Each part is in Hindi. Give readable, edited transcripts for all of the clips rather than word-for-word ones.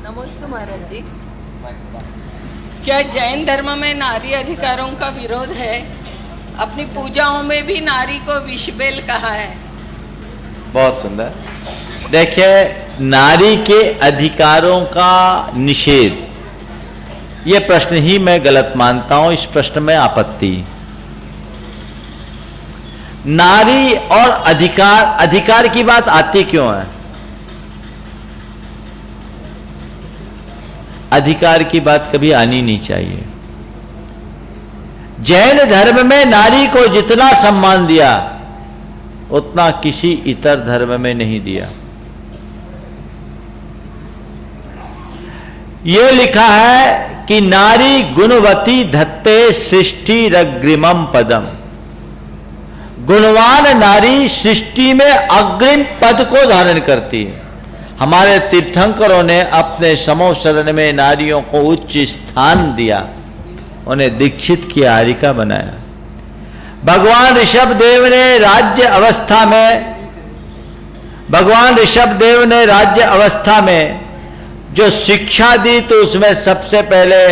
नमस्ते महाराज जी। क्या जैन धर्म में नारी अधिकारों का विरोध है? अपनी पूजाओं में भी नारी को विषबेल कहा है। बहुत सुंदर। देखिए, नारी के अधिकारों का निषेध, ये प्रश्न ही मैं गलत मानता हूं। इस प्रश्न में आपत्ति। नारी और अधिकार की बात आती क्यों है? अधिकार की बात कभी आनी नहीं चाहिए। जैन धर्म में नारी को जितना सम्मान दिया उतना किसी इतर धर्म में नहीं दिया। यह लिखा है कि नारी गुणवती धत्ते सृष्टिरग्रिमम पदम। गुणवान नारी सृष्टि में अग्रिम पद को धारण करती है। हमारे तीर्थंकरों ने अपने समो शरण में नारियों को उच्च स्थान दिया, उन्हें दीक्षित की आरिका बनाया। भगवान ऋषभदेव ने राज्य अवस्था में जो शिक्षा दी तो उसमें सबसे पहले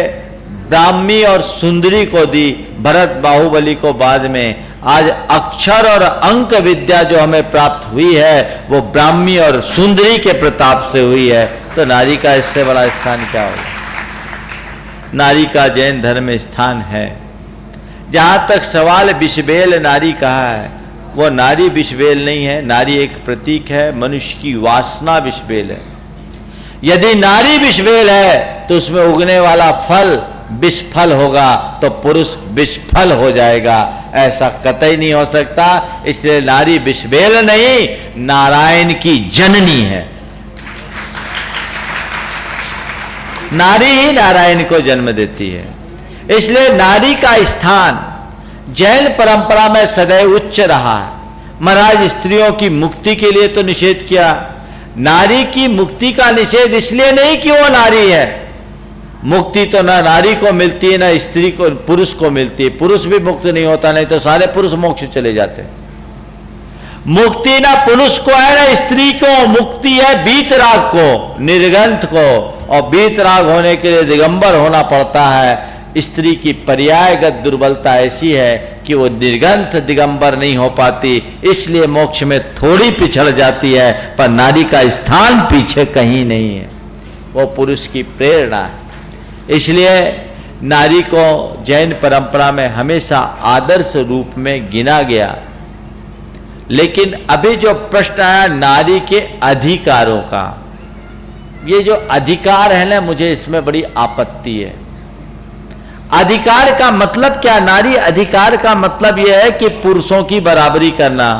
ब्राह्मी और सुंदरी को दी, भरत बाहुबली को बाद में। आज अक्षर और अंक विद्या जो हमें प्राप्त हुई है वो ब्राह्मी और सुंदरी के प्रताप से हुई है। तो नारी का इससे बड़ा स्थान क्या होगा? नारी का जैन धर्म में स्थान है। जहां तक सवाल विषबेल नारी कहा है, वो नारी विषबेल नहीं है। नारी एक प्रतीक है, मनुष्य की वासना विषबेल है। यदि नारी विषबेल है तो उसमें उगने वाला फल विषफल होगा, तो पुरुष विषफल हो जाएगा। ऐसा कतई नहीं हो सकता। इसलिए नारी विषबेल नहीं, नारायण की जननी है। नारी ही नारायण को जन्म देती है। इसलिए नारी का स्थान जैन परंपरा में सदैव उच्च रहा है। महाराज, स्त्रियों की मुक्ति के लिए तो निषेध किया। नारी की मुक्ति का निषेध इसलिए नहीं कि वो नारी है। मुक्ति तो ना नारी को मिलती है, ना स्त्री को, पुरुष को मिलती है। पुरुष भी मुक्त नहीं होता, नहीं तो सारे पुरुष मोक्ष चले जाते। मुक्ति ना पुरुष को है ना स्त्री को। मुक्ति है बीतराग को, निर्ग्रंथ को। और बीतराग होने के लिए दिगंबर होना पड़ता है। स्त्री की पर्यायगत दुर्बलता ऐसी है कि वो निर्ग्रंथ दिगंबर नहीं हो पाती, इसलिए मोक्ष में थोड़ी पिछड़ जाती है। पर नारी का स्थान पीछे कहीं नहीं है, वो पुरुष की प्रेरणा है। इसलिए नारी को जैन परंपरा में हमेशा आदर्श रूप में गिना गया। लेकिन अभी जो प्रश्न आया नारी के अधिकारों का, ये जो अधिकार है ना, मुझे इसमें बड़ी आपत्ति है। अधिकार का मतलब क्या? नारी अधिकार का मतलब यह है कि पुरुषों की बराबरी करना।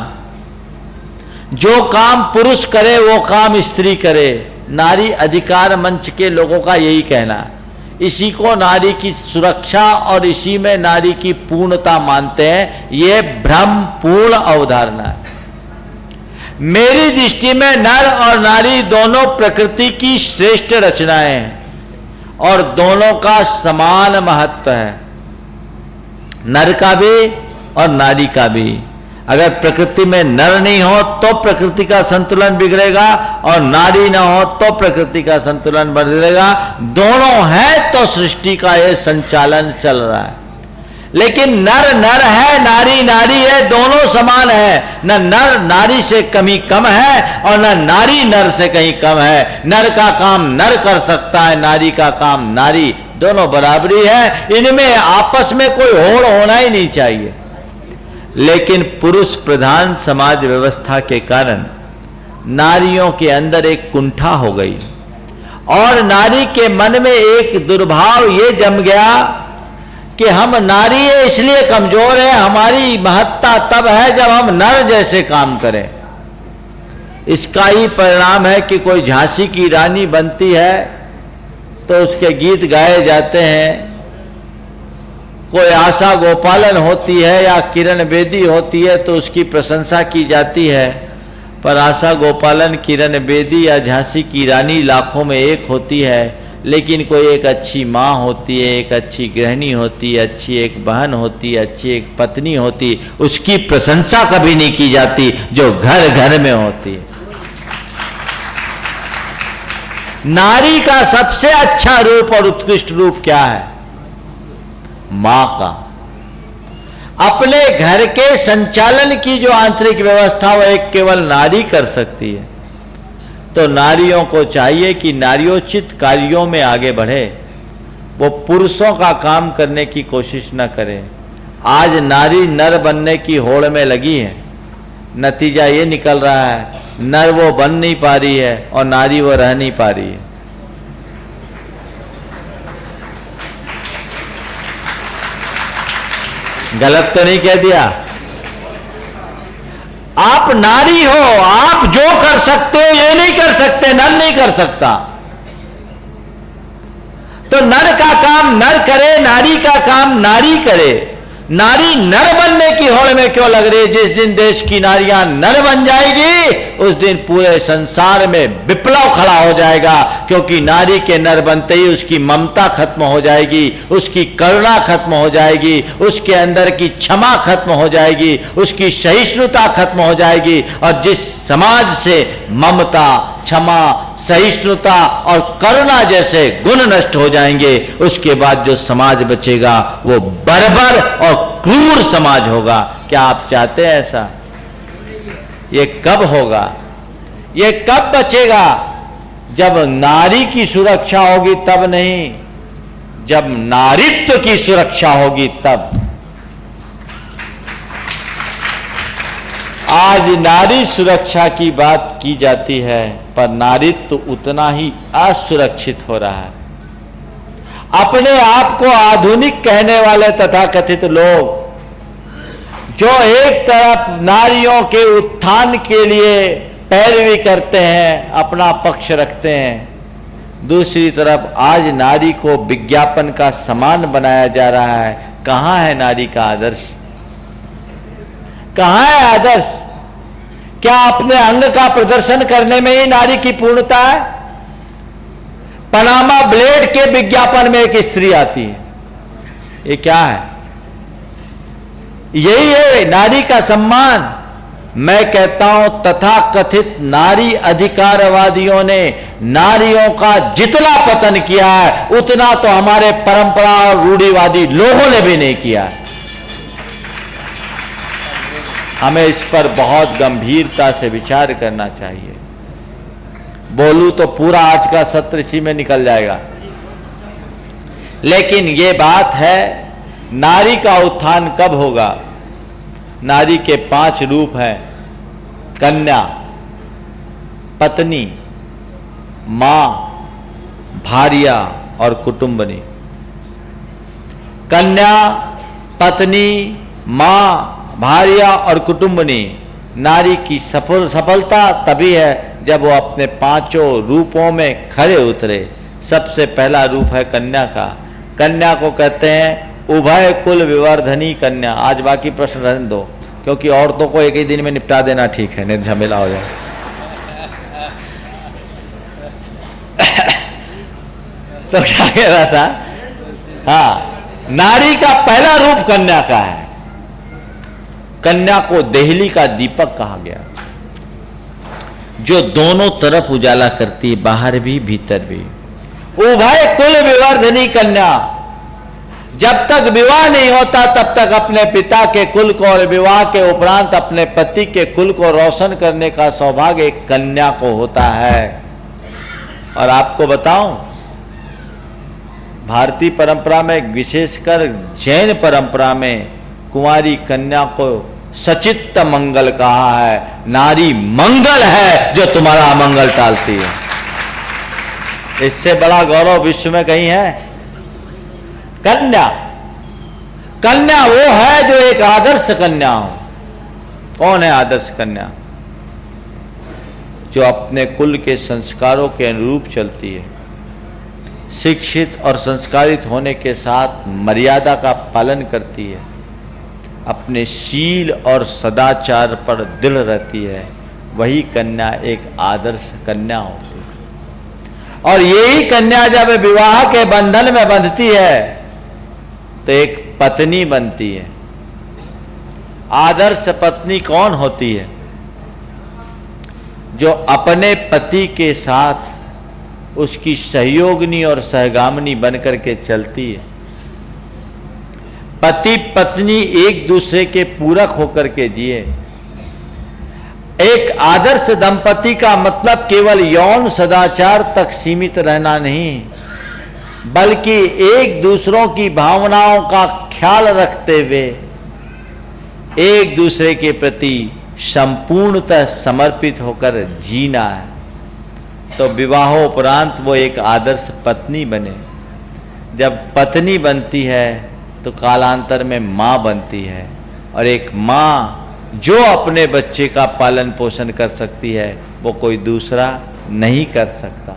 जो काम पुरुष करे वो काम स्त्री करे। नारी अधिकार मंच के लोगों का यही कहना है। इसी को नारी की सुरक्षा और इसी में नारी की पूर्णता मानते हैं। ये भ्रम पूर्ण अवधारणा है। मेरी दृष्टि में नर और नारी दोनों प्रकृति की श्रेष्ठ रचनाएं हैं और दोनों का समान महत्व है, नर का भी और नारी का भी। अगर प्रकृति में नर नहीं हो तो प्रकृति का संतुलन बिगड़ेगा और नारी ना हो तो प्रकृति का संतुलन बिगड़ेगा। दोनों है तो सृष्टि का यह संचालन चल रहा है। लेकिन नर नर है, नारी नारी है, दोनों समान है। न नर नारी से कहीं कम है और न नारी नर से कहीं कम है। नर का काम नर कर सकता है, नारी का काम नारी। दोनों बराबरी है। इनमें आपस में कोई होड़ होना ही नहीं चाहिए। लेकिन पुरुष प्रधान समाज व्यवस्था के कारण नारियों के अंदर एक कुंठा हो गई और नारी के मन में एक दुर्भाव ये जम गया कि हम नारी है इसलिए कमजोर है, हमारी महत्ता तब है जब हम नर जैसे काम करें। इसका ही परिणाम है कि कोई झांसी की रानी बनती है तो उसके गीत गाए जाते हैं। कोई आशा गोपालन होती है या किरण बेदी होती है तो उसकी प्रशंसा की जाती है। पर आशा गोपालन, किरण बेदी या झांसी की रानी लाखों में एक होती है। लेकिन कोई एक अच्छी माँ होती है, एक अच्छी गृहिणी होती है, अच्छी एक बहन होती है, अच्छी एक पत्नी होती, उसकी प्रशंसा कभी नहीं की जाती जो घर घर में होती है। नारी का सबसे अच्छा रूप और उत्कृष्ट रूप क्या है? मां का। अपने घर के संचालन की जो आंतरिक व्यवस्था वो एक केवल नारी कर सकती है। तो नारियों को चाहिए कि नारियोचित कार्यों में आगे बढ़े, वो पुरुषों का काम करने की कोशिश न करें। आज नारी नर बनने की होड़ में लगी है, नतीजा ये निकल रहा है नर वो बन नहीं पा रही है और नारी वो रह नहीं पा रही है। गलत तो नहीं कह दिया? आप नारी हो, आप जो कर सकते हो ये नहीं कर सकते, नर नहीं कर सकता। तो नर का काम नर करे, नारी का काम नारी करे। नारी नर बनने की होड़ में क्यों लग रही है? जिस दिन देश की नारियां नर बन जाएगी उस दिन पूरे संसार में विप्लव खड़ा हो जाएगा, क्योंकि नारी के नर बनते ही उसकी ममता खत्म हो जाएगी, उसकी करुणा खत्म हो जाएगी, उसके अंदर की क्षमा खत्म हो जाएगी, उसकी सहिष्णुता खत्म हो जाएगी। और जिस समाज से ममता, क्षमा, सहिष्णुता और करुणा जैसे गुण नष्ट हो जाएंगे, उसके बाद जो समाज बचेगा वो बर्बर और क्रूर समाज होगा। क्या आप चाहते हैं ऐसा? ये कब होगा? ये कब बचेगा? जब नारी की सुरक्षा होगी तब नहीं, जब नारीत्व की सुरक्षा होगी तब। आज नारी सुरक्षा की बात की जाती है, पर नारीत्व उतना ही असुरक्षित हो रहा है। अपने आप को आधुनिक कहने वाले तथाकथित लोग, जो एक तरफ नारियों के उत्थान के लिए पैरवी करते हैं, अपना पक्ष रखते हैं, दूसरी तरफ आज नारी को विज्ञापन का सामान बनाया जा रहा है। कहां है नारी का आदर्श? कहां है आदर्श? क्या अपने अंग का प्रदर्शन करने में ही नारी की पूर्णता है? पनामा ब्लेड के विज्ञापन में एक स्त्री आती है, ये क्या है? यही है नारी का सम्मान। मैं कहता हूं तथाकथित नारी अधिकारवादियों ने नारियों का जितना पतन किया है उतना तो हमारे परंपरा और रूढ़िवादी लोगों ने भी नहीं किया है। हमें इस पर बहुत गंभीरता से विचार करना चाहिए। बोलूं तो पूरा आज का सत्र इसी में निकल जाएगा, लेकिन ये बात है नारी का उत्थान कब होगा? नारी के 5 रूप हैं: कन्या, पत्नी, मां, भार्या और कुटुंबनी। कन्या, पत्नी, मां, भार्या और कुटुंबनी नारी की सफलता तभी है जब वो अपने 5 रूपों में खरे उतरे। सबसे पहला रूप है कन्या का। कन्या को कहते हैं उभय कुल विवर्धनी कन्या। आज बाकी प्रश्न रहने दो, क्योंकि औरतों को एक ही दिन में निपटा देना ठीक है, नहीं झमेला हो जाए। तो क्या कह रहा था? हाँ, नारी का पहला रूप कन्या का है। कन्या को देहली का दीपक कहा गया, जो दोनों तरफ उजाला करती है, बाहर भी भीतर भी। उभय कुल विवर्धनी कन्या, जब तक विवाह नहीं होता तब तक अपने पिता के कुल को और विवाह के उपरांत अपने पति के कुल को रोशन करने का सौभाग्य एक कन्या को होता है। और आपको बताऊं, भारतीय परंपरा में, विशेषकर जैन परंपरा में, कुंवारी कन्या को सचित्त मंगल कहा है। नारी मंगल है जो तुम्हारा अमंगल टालती है। इससे बड़ा गौरव विश्व में कहीं है? कन्या, कन्या वो है जो एक आदर्श कन्या हो। कौन है आदर्श कन्या? जो अपने कुल के संस्कारों के अनुरूप चलती है, शिक्षित और संस्कारित होने के साथ मर्यादा का पालन करती है, अपने शील और सदाचार पर दृढ़ रहती है, वही कन्या एक आदर्श कन्या होती है। और यही कन्या जब विवाह के बंधन में बंधती है तो एक पत्नी बनती है। आदर्श पत्नी कौन होती है? जो अपने पति के साथ उसकी सहयोगिनी और सहगामिनी बनकर के चलती है। पति पत्नी एक दूसरे के पूरक होकर के जिए। एक आदर्श दंपति का मतलब केवल यौन सदाचार तक सीमित रहना नहीं, बल्कि एक दूसरों की भावनाओं का ख्याल रखते हुए एक दूसरे के प्रति संपूर्णतः समर्पित होकर जीना है। तो विवाहोपरांत वो एक आदर्श पत्नी बने। जब पत्नी बनती है तो कालांतर में मां बनती है, और एक मां जो अपने बच्चे का पालन पोषण कर सकती है वो कोई दूसरा नहीं कर सकता।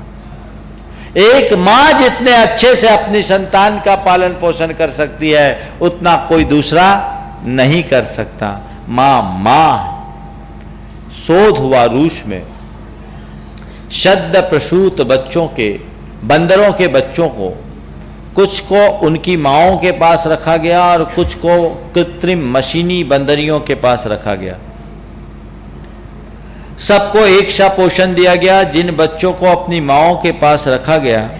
एक मां जितने अच्छे से अपनी संतान का पालन पोषण कर सकती है उतना कोई दूसरा नहीं कर सकता। मां शोध हुआ रूस में, सद्य प्रसूत बच्चों के, बंदरों के बच्चों को, कुछ को उनकी माओं के पास रखा गया और कुछ को कृत्रिम मशीनी बंदरियों के पास रखा गया। सबको एक सा पोषण दिया गया। जिन बच्चों को अपनी माओं के पास रखा गया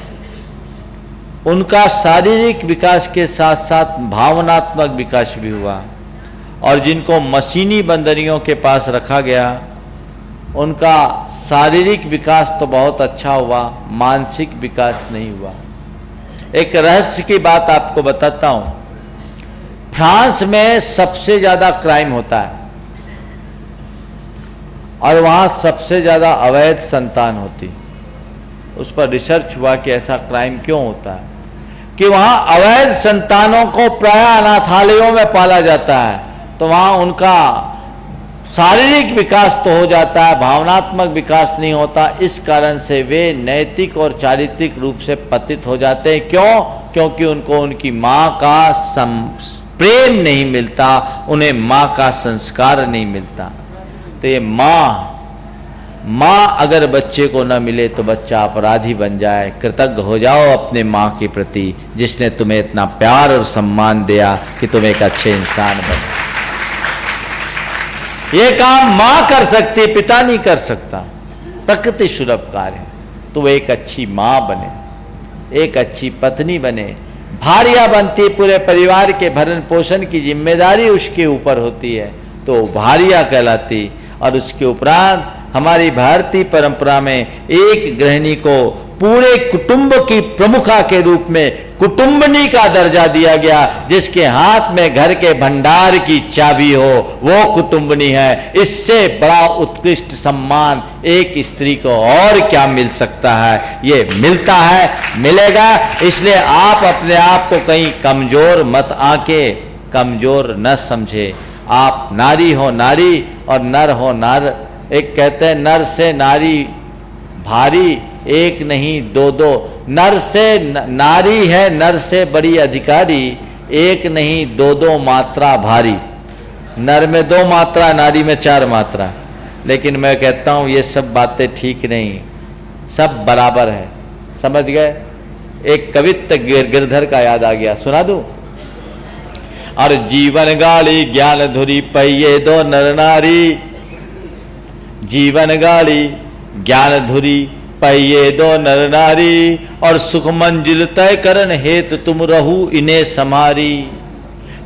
उनका शारीरिक विकास के साथ साथ भावनात्मक विकास भी हुआ, और जिनको मशीनी बंदरियों के पास रखा गया उनका शारीरिक विकास तो बहुत अच्छा हुआ, मानसिक विकास नहीं हुआ। एक रहस्य की बात आपको बताता हूं। फ्रांस में सबसे ज्यादा क्राइम होता है और वहां सबसे ज्यादा अवैध संतान होती। उस पर रिसर्च हुआ कि ऐसा क्राइम क्यों होता है, कि वहां अवैध संतानों को प्राय अनाथालयों में पाला जाता है, तो वहां उनका शारीरिक विकास तो हो जाता है, भावनात्मक विकास नहीं होता। इस कारण से वे नैतिक और चारित्रिक रूप से पतित हो जाते हैं। क्यों? क्योंकि उनको उनकी मां का प्रेम नहीं मिलता, उन्हें मां का संस्कार नहीं मिलता। तो ये मां अगर बच्चे को न मिले तो बच्चा अपराधी बन जाए। कृतज्ञ हो जाओ अपने मां के प्रति जिसने तुम्हें इतना प्यार और सम्मान दिया कि तुम एक अच्छे इंसान बने। ये काम मां कर सकती, पिता नहीं कर सकता। प्रकृति सुलभ कार्य है। तो एक अच्छी मां बने, एक अच्छी पत्नी बने, भार्या बनती, पूरे परिवार के भरण पोषण की जिम्मेदारी उसके ऊपर होती है तो भार्या कहलाती। और उसके उपरांत हमारी भारतीय परंपरा में एक गृहिणी को पूरे कुटुंब की प्रमुखा के रूप में कुटुंबनी का दर्जा दिया गया। जिसके हाथ में घर के भंडार की चाबी हो वो कुटुंबनी है। इससे बड़ा उत्कृष्ट सम्मान एक स्त्री को और क्या मिल सकता है। ये मिलता है, मिलेगा। इसलिए आप अपने आप को कहीं कमजोर मत आके कमजोर न समझे। आप नारी हो नारी और नर हो नर। एक कहते हैं नर से नारी भारी, एक नहीं दो दो। नर से नारी है नर से बड़ी अधिकारी, एक नहीं दो दो मात्रा भारी। नर में 2 मात्रा, नारी में 4 मात्रा। लेकिन मैं कहता हूं ये सब बातें ठीक नहीं, सब बराबर है। समझ गए? एक कवित्व गिरधर का याद आ गया, सुना दूं? और जीवन गाड़ी ज्ञान धुरी पहिए 2 नर नारी। जीवन गाड़ी ज्ञान धुरी पहिए 2 नर नारी, और सुख मंजिल तय करन हेतु तुम रहू इन्हें समारी।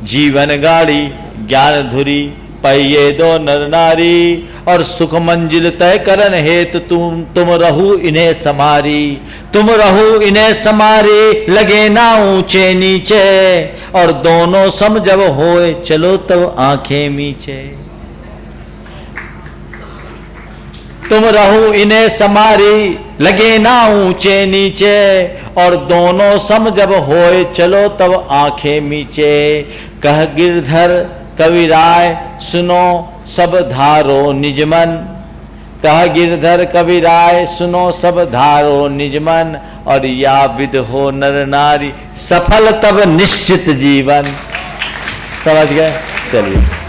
जीवन गाड़ी ज्ञान धुरी पहिए 2 नर नारी, और सुख मंजिल तय करन हेतु तुम रहू इन्हें समारी। तुम रहू इन्हें समारी, लगे ना ऊंचे नीचे, और दोनों सम जब होए चलो तब आंखें मीचे। तुम रहू इन्हें समारी, लगे ना ऊंचे नीचे, और दोनों सम जब होए चलो तब आंखें मीचे। कह गिरधर कविराय सुनो सब धारो निजमन। कह गिरधर कविराय सुनो सब धारो निजमन, और या विद हो नर नारी सफल तब निश्चित जीवन। समझ गए? चलिए।